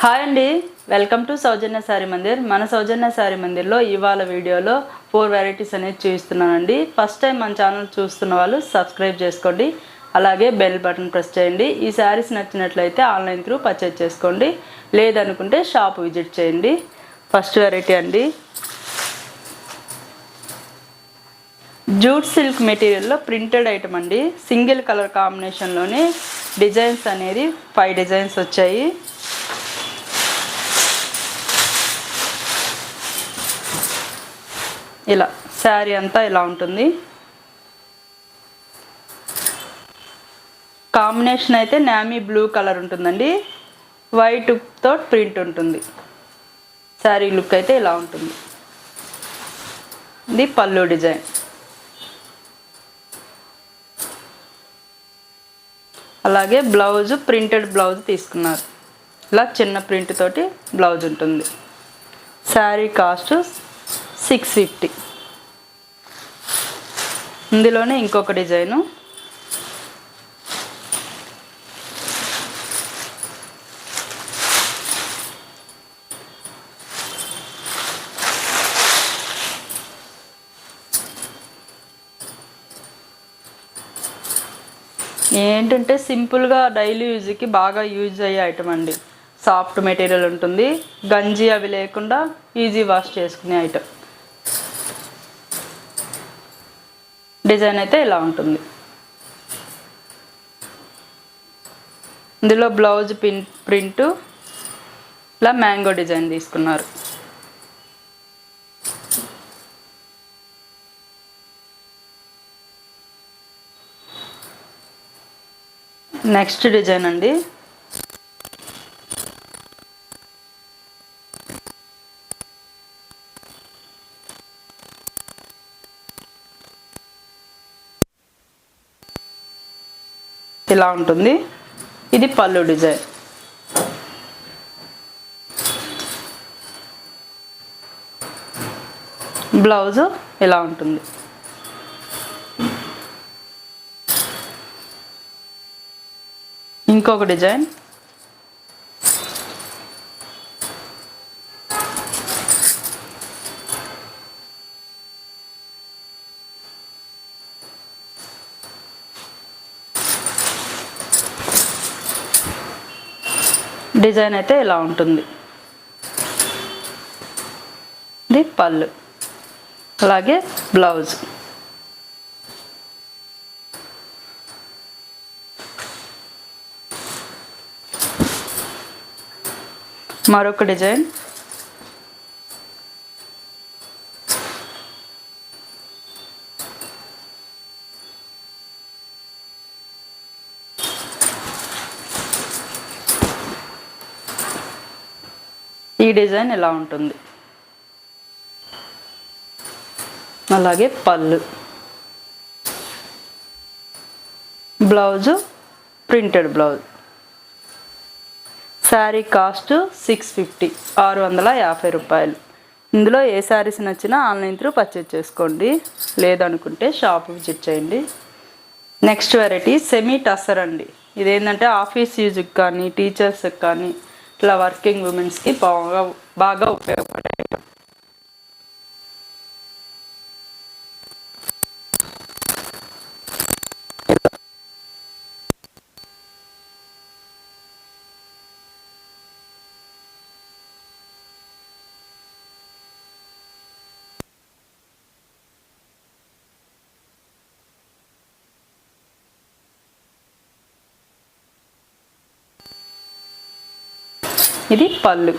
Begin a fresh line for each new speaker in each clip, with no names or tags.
Hi అండి, welcome to సౌజన్య శారీ మందిర్. మన సౌజన్య శారీ మందిర్లో ఇవాళ వీడియోలో 4 వెరైటీస్ అనేది చూపిస్తున్నానండి. ఫస్ట్ టైం మన ఛానల్ చూస్తున్న వాళ్ళు సబ్స్క్రైబ్ చేసుకోండి, అలాగే బెల్ బటన్ ప్రెస్ చేయండి. ఈ శారీస్ నచ్చినట్లయితే ఆన్లైన్ త్రూ పర్చేజ్ చేసుకోండి, లేదనుకుంటే షాప్ విజిట్ చేయండి. ఫస్ట్ వెరైటీ అండి, జూట్ సిల్క్ మెటీరియల్లో ప్రింటెడ్ ఐటమ్ అండి. సింగిల్ కలర్ కాంబినేషన్లోనే డిజైన్స్ అనేది 5 డిజైన్స్ వచ్చాయి. ఇలా శారీ అంతా ఇలా ఉంటుంది. కాంబినేషన్ అయితే నామీ బ్లూ కలర్ ఉంటుందండి, వైట్తో ప్రింట్ ఉంటుంది. శారీ లుక్ అయితే ఇలా ఉంటుంది. ఇది పళ్ళు డిజైన్. అలాగే బ్లౌజ్ ప్రింటెడ్ బ్లౌజ్ తీసుకున్నారు. ఇలా చిన్న ప్రింట్ తోటి బ్లౌజ్ ఉంటుంది. శారీ కాస్ట్ 650. ఇందులోనే ఇంకొక డిజైను, ఏంటంటే సింపుల్గా డైలీ యూజ్కి బాగా యూజ్ అయ్యే ఐటమ్ అండి. సాఫ్ట్ మెటీరియల్ ఉంటుంది, గంజి అవి లేకుండా ఈజీ వాష్ చేసుకునే ఐటమ్. డిజైన్ అయితే ఇలా ఉంటుంది. ఇందులో బ్లౌజ్ ప్రింట్ ఇలా మ్యాంగో డిజైన్ తీసుకున్నారు. నెక్స్ట్ డిజైన్ అండి, ఇలా ఉంటుంది. ఇది పళ్ళు డిజైన్. బ్లౌజ్ ఇలా ఉంటుంది. ఇంకొక డిజైన్, డిజైన్ అయితే ఇలా ఉంటుంది. ఇది పళ్ళు, అలాగే బ్లౌజ్. మరొక డిజైన్, ఈ డిజైన్ ఇలా ఉంటుంది. అలాగే పళ్ళు, blouse printed blouse. Sari cost 650, 650 రూపాయలు. ఇందులో ఏ శారీస్ నచ్చినా ఆన్లైన్ త్రూ పర్చేజ్ చేసుకోండి, లేదనుకుంటే షాప్ విజిట్ చేయండి. నెక్స్ట్ వెరైటీ సెమీ టస్సర్ అండి. ఇదేంటంటే ఆఫీస్ యూజ్కి కానీ టీచర్స్కి కానీ ఇట్లా వర్కింగ్ ఉమెన్స్కి బాగా ఉపయోగపడే ఐటమ్. ఇది పళ్ళు,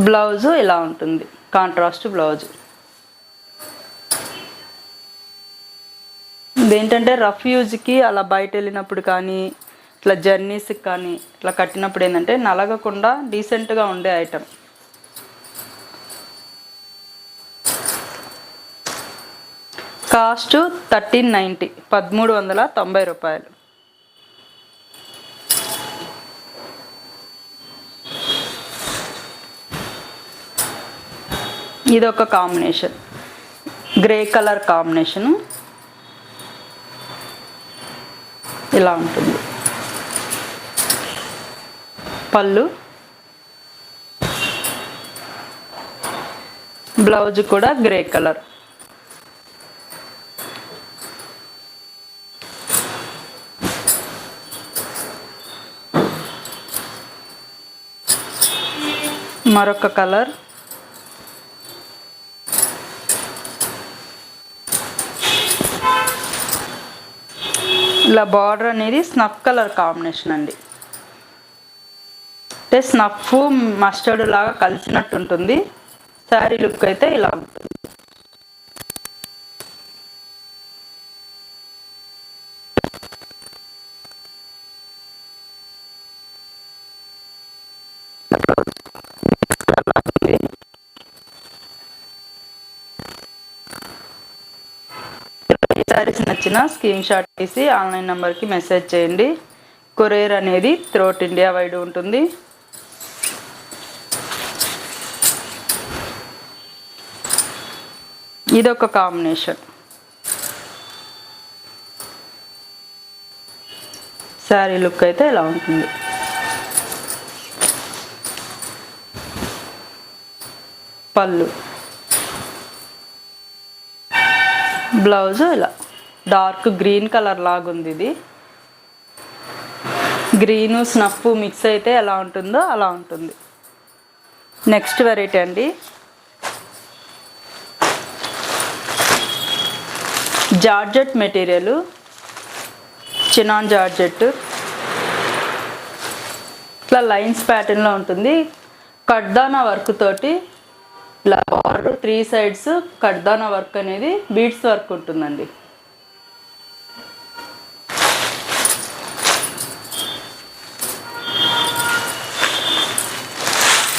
బ్లౌజు ఇలా ఉంటుంది, కాంట్రాస్ట్ బ్లౌజ్. ఇదేంటంటే రఫ్ యూజ్కి అలా బయట వెళ్ళినప్పుడు కానీ ఇట్లా జర్నీస్కి కానీ ఇట్లా కట్టినప్పుడు ఏంటంటే నలగకుండా డీసెంట్గా ఉండే ఐటమ్. కాస్ట్ 1390, 1390 రూపాయలు. ఇదొక కాంబినేషన్, గ్రే కలర్ కాంబినేషను. ఇలా ఉంటుంది. పళ్ళు, బ్లౌజ్ కూడా గ్రే కలర్. మరొక కలర్, ఇలా బార్డర్ అనేది స్నఫ్ కలర్ కాంబినేషన్ అండి. అంటే స్నఫ్ మస్టర్డ్ లాగా కలిసినట్టు ఉంటుంది. శారీ లుక్ అయితే ఇలా ఉంటుంది. శారీస్ నచ్చిన స్క్రీన్ షాట్ తీసి ఆన్లైన్ నెంబర్కి మెసేజ్ చేయండి. కొరియర్ అనేది త్రూఅవుట్ ఇండియా వైడ్ ఉంటుంది. ఇదొక కాంబినేషన్. శారీ లుక్ అయితే ఇలా ఉంటుంది. పళ్ళు, బ్లౌజ్ ఇలా డార్క్ గ్రీన్ కలర్ లాగా ఉంది. ఇది గ్రీను స్నఫ్ మిక్స్ అయితే ఎలా ఉంటుందో అలా ఉంటుంది. నెక్స్ట్ వెరైటీ అండి, జార్జెట్ మెటీరియల్, చినాన్ జార్జెట్. ఇట్లా లైన్స్ ప్యాటర్న్లో ఉంటుంది. కడ్దానా వర్క్ తోటి ఇలా బార్డర్ 3 సైడ్స్ కడ్దానా వర్క్ అనేది బీడ్స్ వర్క్ ఉంటుందండి.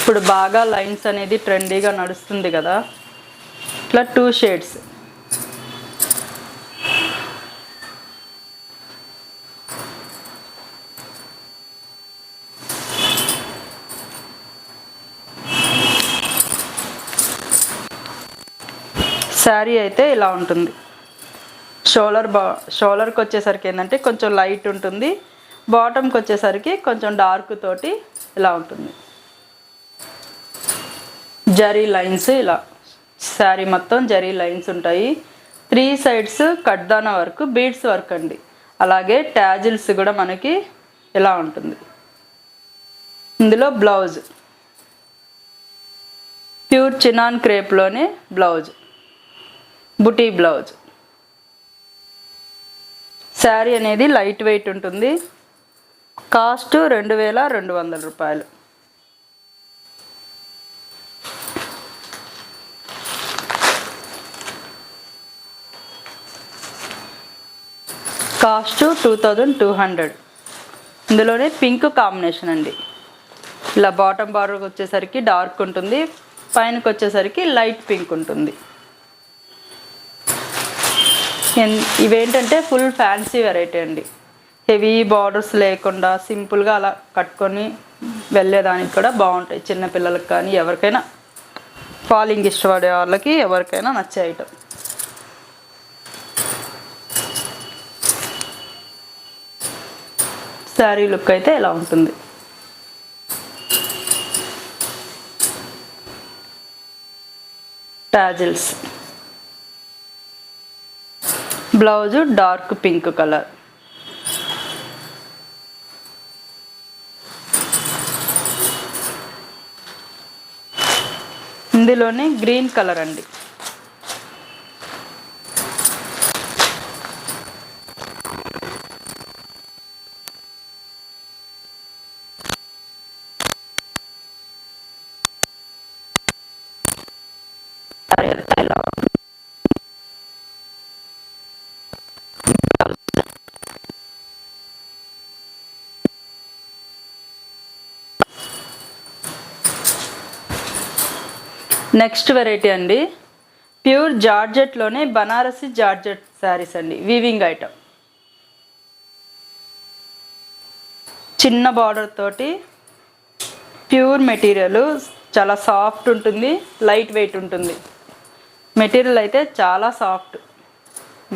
ఇప్పుడు బాగా లైన్స్ అనేది ట్రెండీగా నడుస్తుంది కదా, ఇట్లా 2 షేడ్స్. శారీ అయితే ఇలా ఉంటుంది. షోలర్కి వచ్చేసరికి ఏంటంటే కొంచెం లైట్ ఉంటుంది, బాటమ్కి వచ్చేసరికి కొంచెం డార్క్ తోటి ఇలా ఉంటుంది. జరీ లైన్స్, ఇలా శారీ మొత్తం జరీ లైన్స్ ఉంటాయి. 3 సైడ్స్ కడ్దానా వర్క్, బీడ్స్ వర్క్ అండి. అలాగే ట్యాజిల్స్ కూడా మనకి ఇలా ఉంటుంది. ఇందులో బ్లౌజ్ ప్యూర్ చినాన్ క్రేప్లోనే బ్లౌజ్, బుటీ బ్లౌజ్. శారీ అనేది లైట్ వెయిట్ ఉంటుంది. కాస్ట్ 2200 రూపాయలు. కాస్ట్ 2200. ఇందులోనే పింక్ కాంబినేషన్ అండి. ఇలా బాటమ్ బార్డర్కి వచ్చేసరికి డార్క్ ఉంటుంది, పైనకి వచ్చేసరికి లైట్ పింక్ ఉంటుంది. ఇవేంటంటే ఫుల్ ఫ్యాన్సీ వెరైటీ అండి. హెవీ బార్డర్స్ లేకుండా సింపుల్గా అలా కట్టుకొని వెళ్ళేదానికి కూడా బాగుంటాయి. చిన్నపిల్లలకు కానీ ఎవరికైనా, ఫాలింగ్ ఇష్టపడే వాళ్ళకి ఎవరికైనా నచ్చే ఐటమ్. శారీ లుక్ అయితే ఇలా ఉంటుంది. Tassels, blouse dark pink colour. ఇందులోనే గ్రీన్ కలర్ అండి. నెక్స్ట్ వెరైటీ అండి, ప్యూర్ జార్జెట్లోనే బనారసి జార్జెట్ శారీస్ అండి. వీవింగ్ ఐటమ్, చిన్న బార్డర్ తోటి, ప్యూర్ మెటీరియల్, చాలా సాఫ్ట్ ఉంటుంది, లైట్ వెయిట్ ఉంటుంది. మెటీరియల్ అయితే చాలా సాఫ్ట్.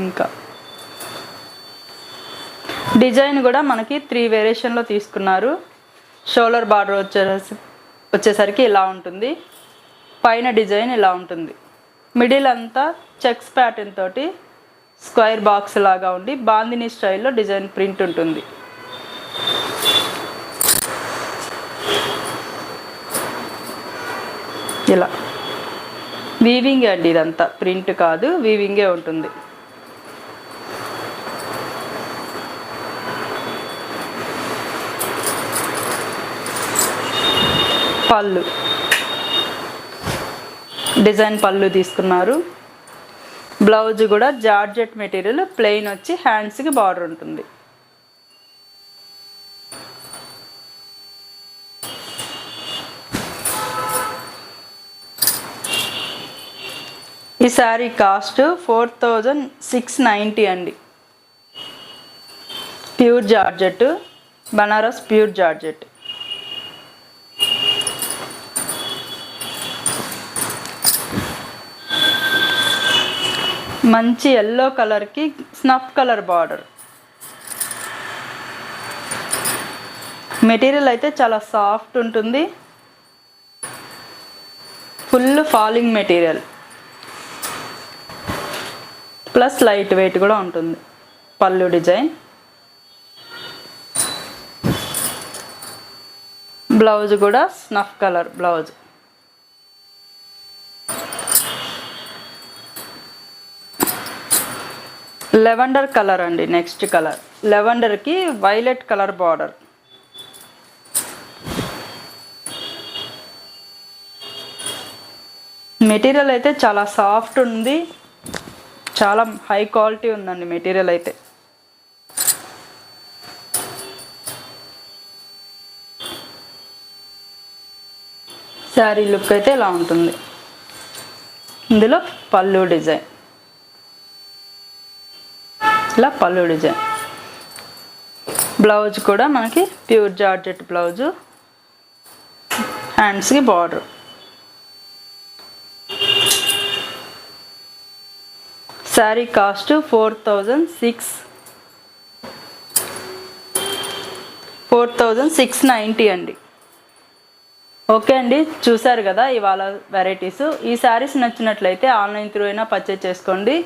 ఇంకా డిజైన్ కూడా మనకి 3 వేరియేషన్లో తీసుకున్నారు. షోల్డర్ బార్డర్ వచ్చేసరికి ఇలా ఉంటుంది. పైన డిజైన్ ఇలా ఉంటుంది. మిడిల్ అంతా చెక్స్ ప్యాటర్న్ తోటి స్క్వేర్ బాక్స్ లాగా ఉండి బాందిని స్టైల్లో డిజైన్ ప్రింట్ ఉంటుంది. ఇలా వీవింగ్ అండి, ఇదంతా ప్రింట్ కాదు, వీవింగే ఉంటుంది. పళ్ళు డిజైన్ పళ్ళు తీసుకున్నారు. బ్లౌజ్ కూడా జార్జెట్ మెటీరియల్ ప్లెయిన్ వచ్చి హ్యాండ్స్కి బార్డర్ ఉంటుంది. ఈ శారీ కాస్ట్ 4690 అండి. Pure georgette, Banaras pure georgette. మంచి ఎల్లో కలర్కి స్నఫ్ కలర్ బార్డర్. మెటీరియల్ అయితే చాలా సాఫ్ట్ ఉంటుంది. Full falling material plus light weight కూడా ఉంటుంది. పళ్ళు డిజైన్, బ్లౌజ్ కూడా snuff colour blouse. Lavender colour అండి. నెక్స్ట్ కలర్ లెవెండర్కి వైలెట్ కలర్ బార్డర్. మెటీరియల్ అయితే చాలా సాఫ్ట్ ఉంది, చాలా హై క్వాలిటీ ఉందండి మెటీరియల్ అయితే. శారీ లుక్ అయితే ఇలా ఉంటుంది. ఇందులో పళ్ళు డిజైన్, ఇలా పళ్ళు డిజైన్. బ్లౌజ్ కూడా మనకి ప్యూర్ జార్జెట్ బ్లౌజు, హ్యాండ్స్కి బార్డర్. శారీ కాస్ట్ 4690 అండి. ఓకే అండి, చూసారు కదా ఇవాళ వెరైటీస్. ఈ శారీస్ నచ్చినట్లయితే ఆన్లైన్ త్రూ అయినా పర్చేజ్ చేసుకోండి.